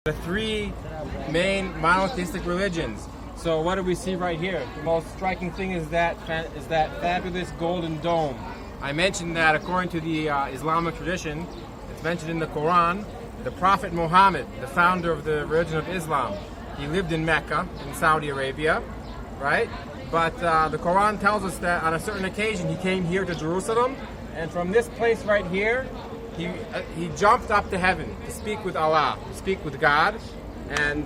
The three main monotheistic religions. So what do we see right here? The most striking thing is that fabulous golden dome. I mentioned that according to the Islamic tradition, it's mentioned in the Quran, the Prophet Muhammad, the founder of the religion of Islam, he lived in Mecca, in Saudi Arabia, right? But the Quran tells us that on a certain occasion he came here to Jerusalem, and from this place right here, he jumped up to heaven to speak with Allah, to speak with God. And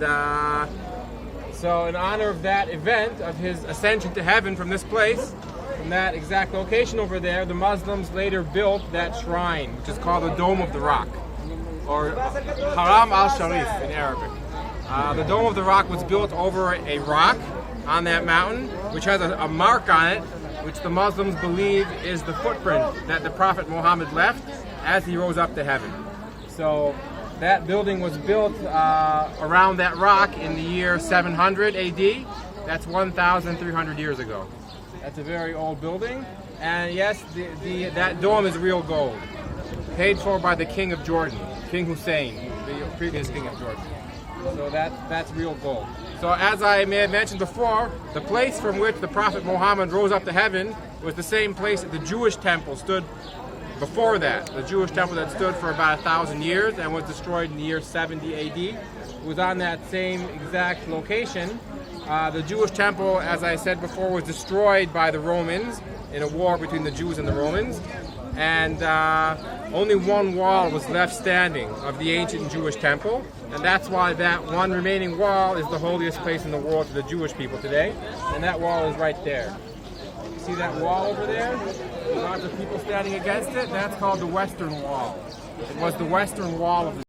so in honor of that event, of his ascension to heaven from this place, from that exact location over there, the Muslims later built that shrine, which is called the Dome of the Rock, or Haram al-Sharif in Arabic. The Dome of the Rock was built over a rock on that mountain, which has a mark on it, which the Muslims believe is the footprint that the Prophet Muhammad left as he rose up to heaven. So that building was built around that rock in the year 700 AD. That's 1,300 years ago. That's a very old building. And yes, that dome is real gold, paid for by the King of Jordan, King Hussein, the previous King of Jordan. So that's real gold. So as I may have mentioned before, the place from which the Prophet Muhammad rose up to heaven was the same place that the Jewish temple stood before that. The Jewish temple that stood for about 1,000 years and was destroyed in the year 70 AD was on that same exact location. The Jewish temple, as I said before, was destroyed by the Romans in a war between the Jews and the Romans. And only one wall was left standing of the ancient Jewish temple, and that's why that one remaining wall is the holiest place in the world to the Jewish people today, and that wall is right there. You see that wall over there? Lots of people standing against it. That's called the Western Wall. It was the Western Wall of the